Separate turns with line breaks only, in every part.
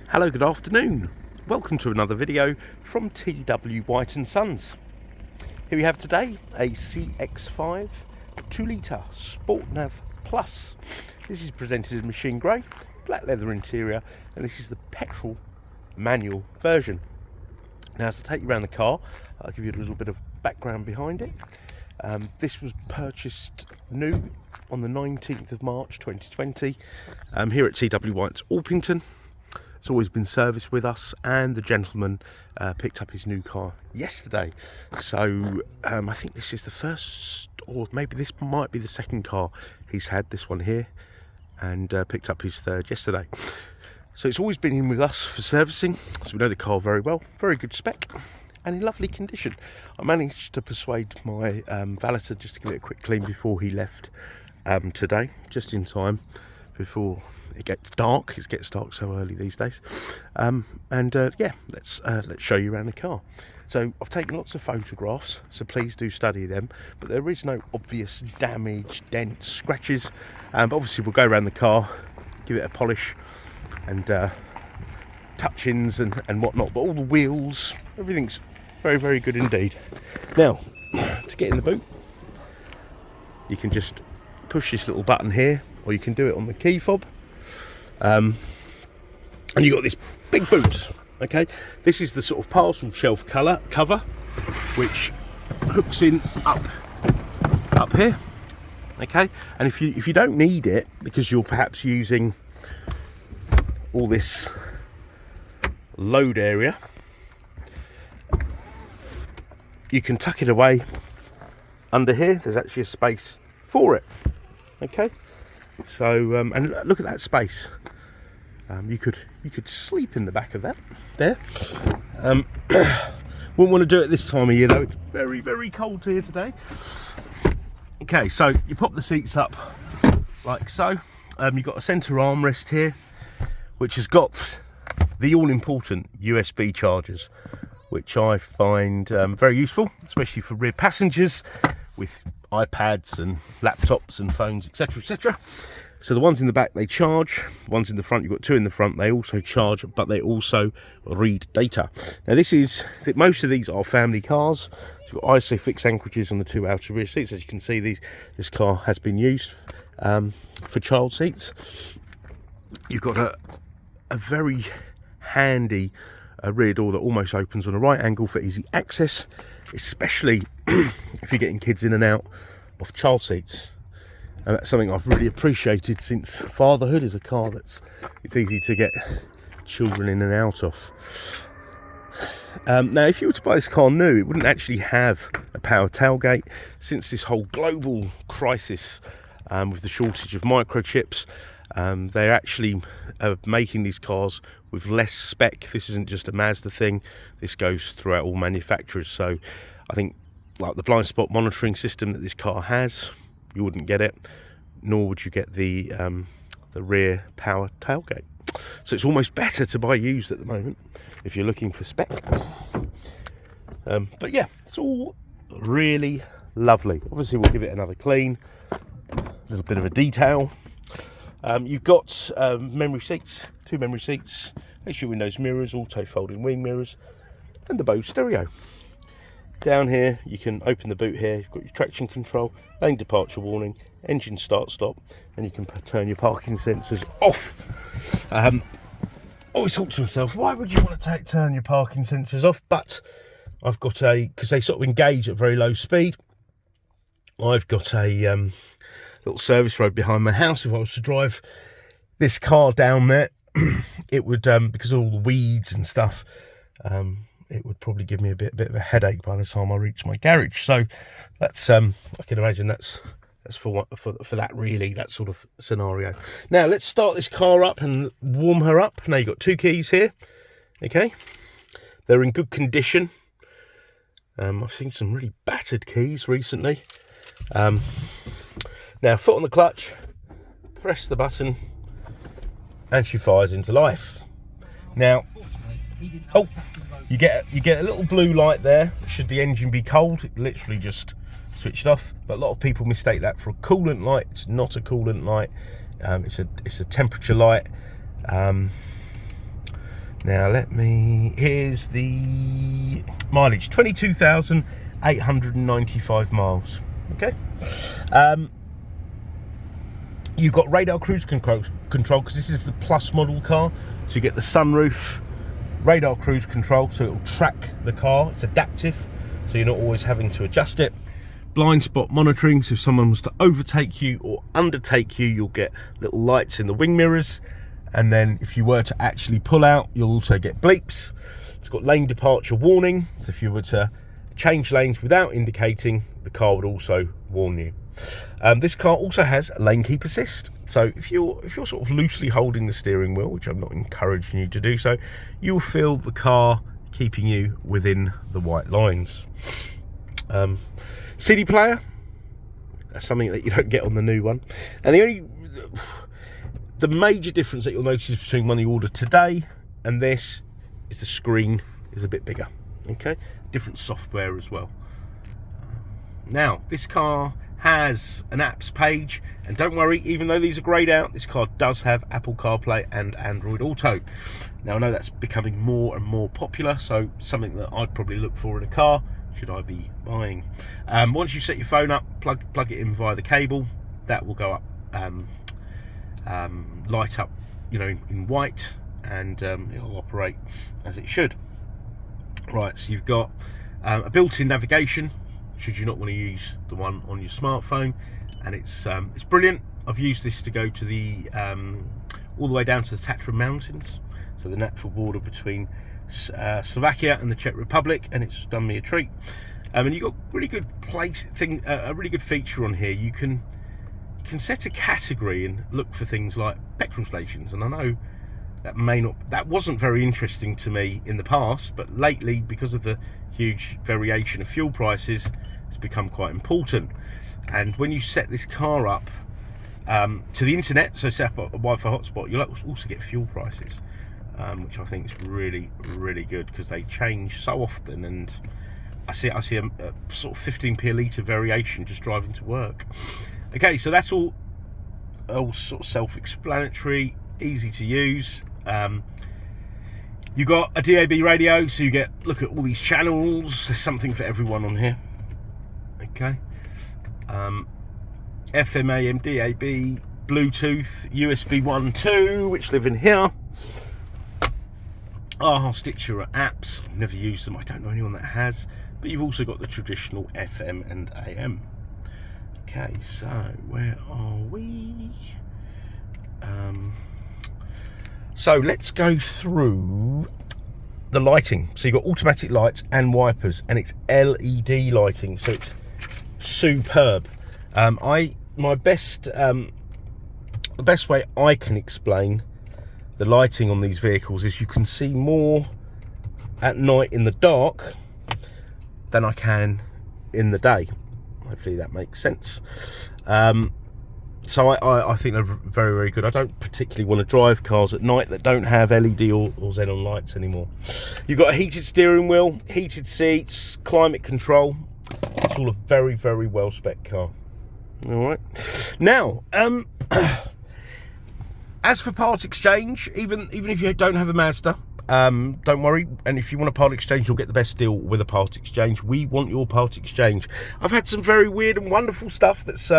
Hello, good afternoon. Welcome to another video from TW White & Sons. Here we have today a CX-5 2-litre Sport Nav Plus. This is presented in machine grey, black leather interior, and this is the petrol manual version. Now, as I take you around the car, I'll give you a little bit of background behind it. This was purchased new on the 19th of March 2020 here at TW White's Orpington. It's always been serviced with us, and the gentleman picked up his new car yesterday. So I think this is the first, or maybe this might be the second car he's had, this one here, and picked up his third yesterday. So it's always been in with us for servicing, so we know the car very well. Very good spec and in lovely condition. I managed to persuade my valeter just to give it a quick clean before he left today, just in time before it gets dark. It gets dark so early these days. Yeah, let's show you around the car. So I've taken lots of photographs, so please do study them, but there is no obvious damage, dents, scratches, but obviously we'll go around the car, give it a polish and touch-ins and whatnot, but all the wheels, everything's very, very good indeed. Now, to get in the boot, you can just push this little button here, or you can do it on the key fob, and you've got this big boot. Okay, this is the sort of parcel shelf cover, which hooks in up here. Okay, and if you don't need it because you're perhaps using all this load area, you can tuck it away under here. There's actually a space for it. Okay, so and look at that space. You could sleep in the back of that there. Wouldn't want to do it this time of year though. It's very, very cold here today. Okay, so you pop the seats up like so. You've got a centre armrest here, which has got the all-important USB chargers, which I find very useful, especially for rear passengers with iPads and laptops and phones, etc, etc. So the ones in the back, they charge. The ones in the front, you've got two in the front, they also charge, but they also read data. Now most of these are family cars. So you've got ISOFIX anchorages on the two outer rear seats. As you can see, this car has been used for child seats. You've got a very handy rear door that almost opens on a right angle for easy access, especially if you're getting kids in and out of child seats. And that's something I've really appreciated since fatherhood, is a car it's easy to get children in and out of. Now, if you were to buy this car new, it wouldn't actually have a power tailgate. Since this whole global crisis with the shortage of microchips, they're actually making these cars with less spec. This isn't just a Mazda thing. This goes throughout all manufacturers. So I think, like the blind spot monitoring system that this car has, you wouldn't get it, nor would you get the rear power tailgate. So it's almost better to buy used at the moment if you're looking for spec. But yeah, it's all really lovely. Obviously we'll give it another clean, a little bit of a detail. You've got memory seats, two memory seats, extra windows mirrors, auto folding wing mirrors, and the BOSE stereo. Down here you can open the boot here. You've got your traction control, lane departure warning, engine start stop, and you can turn your parking sensors off. Always thought to myself, why would you want to turn your parking sensors off? But I've got because they sort of engage at very low speed, I've got a little service road behind my house. If I was to drive this car down there, it would, because of all the weeds and stuff, it would probably give me a bit of a headache by the time I reach my garage. So that's I can imagine that's for that, really, that sort of scenario. Now let's start this car up and warm her up. Now you've got two keys here. Okay, they're in good condition. I've seen some really battered keys recently. Now, foot on the clutch, press the button, and she fires into life. Now, oh, you get a little blue light there. Should the engine be cold, it literally just switched off. But a lot of people mistake that for a coolant light. It's not a coolant light. It's a temperature light. Now here's the mileage, 22,895 miles. Okay. You've got radar cruise control because this is the plus model car. So you get the sunroof, radar cruise control, so it'll track the car. It's adaptive, so you're not always having to adjust it. Blind spot monitoring, so if someone was to overtake you or undertake you, you'll get little lights in the wing mirrors. And then if you were to actually pull out, you'll also get bleeps. It's got lane departure warning, so if you were to change lanes without indicating, the car would also warn you. This car also has lane keep assist, so if you're sort of loosely holding the steering wheel, which I'm not encouraging you to do so, you'll feel the car keeping you within the white lines. CD player, that's something that you don't get on the new one. And the major difference that you'll notice between one you order today and this is the screen is a bit bigger. Okay, different software as well. Now, this car has an apps page, and don't worry, even though these are greyed out, this car does have Apple CarPlay and Android Auto. Now, I know that's becoming more and more popular, so something that I'd probably look for in a car should I be buying. Once you set your phone up, plug it in via the cable, that will go up, light up, you know, in white, and it'll operate as it should. Right, so you've got a built-in navigation should you not want to use the one on your smartphone, and it's brilliant. I've used this to go to the all the way down to the Tatra Mountains, so the natural border between Slovakia and the Czech Republic, and it's done me a treat. And you've got really good a really good feature on here. You can set a category and look for things like petrol stations, and I know that wasn't very interesting to me in the past, but lately, because of the huge variation of fuel prices, it's become quite important. And when you set this car up to the internet, so set up a Wi-Fi hotspot, you'll also get fuel prices, which I think is really, really good, because they change so often, and I see a sort of 15p a litre variation just driving to work. Okay, so that's all sort of self-explanatory, easy to use. You got a DAB radio, so you look at all these channels. There's something for everyone on here. Okay. FM, AM, DAB, Bluetooth, USB 1, 2, which live in here. Stitcher apps. I've never used them. I don't know anyone that has. But you've also got the traditional FM and AM. Okay, so where are we? So let's go through the lighting. So you've got automatic lights and wipers, and it's LED lighting, so it's superb. The best way I can explain the lighting on these vehicles is you can see more at night in the dark than I can in the day. Hopefully that makes sense. So I think they're very, very good. I don't particularly want to drive cars at night that don't have LED or xenon lights anymore. You've got a heated steering wheel, heated seats, climate control. It's all a very, very well spec car. All right. Now, as for part exchange, even if you don't have a Mazda, don't worry. And if you want a part exchange, you'll get the best deal with a part exchange. We want your part exchange. I've had some very weird and wonderful stuff that's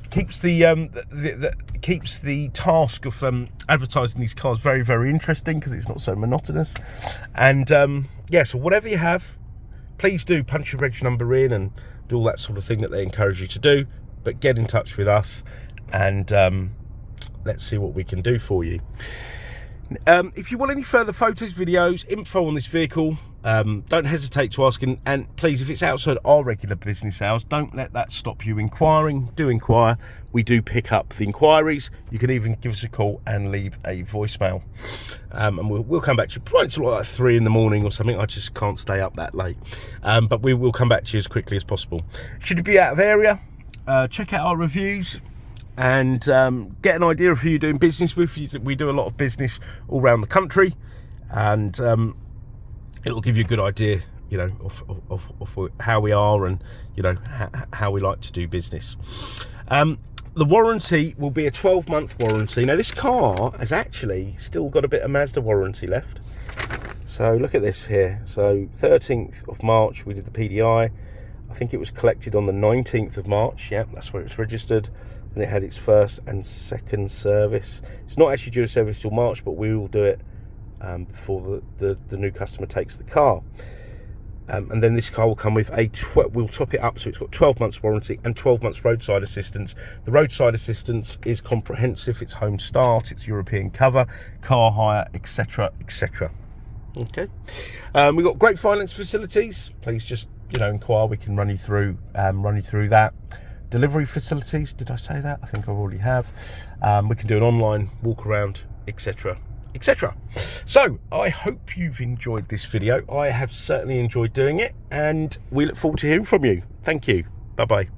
keeps the task of advertising these cars very, very interesting, because it's not so monotonous. And yeah, so whatever you have, please do punch your reg number in and do all that sort of thing that they encourage you to do. But get in touch with us, and let's see what we can do for you. If you want any further photos, videos, info on this vehicle, don't hesitate to ask, and please, if it's outside our regular business hours, don't let that stop you inquiring. Do inquire. We do pick up the inquiries. You can even give us a call and leave a voicemail, and we'll come back to you. Probably it's like 3 in the morning or something. I just can't stay up that late, but we will come back to you as quickly as possible. Should you be out of area, check out our reviews and get an idea of who you're doing business with. We do a lot of business all around the country, and it'll give you a good idea, you know, of how we are, and you know how we like to do business. The warranty will be a 12-month warranty. Now this car has actually still got a bit of Mazda warranty left. So look at this here. So 13th of March we did the PDI. I think it was collected on the 19th of March. Yeah, that's where it's registered. And it had its first and second service. It's not actually due to service till March, but we will do it before the new customer takes the car. And then this car will come with we'll top it up, so it's got 12 months warranty and 12 months roadside assistance. The roadside assistance is comprehensive. It's home start, it's European cover, car hire, etc, etc. Okay, we've got great finance facilities. Please just inquire. We can run you through that. Delivery facilities, did I say that? I think I already have. We can do an online walk around, etc, etc. So I hope you've enjoyed this video. I have certainly enjoyed doing it, and we look forward to hearing from you. Thank you. Bye bye.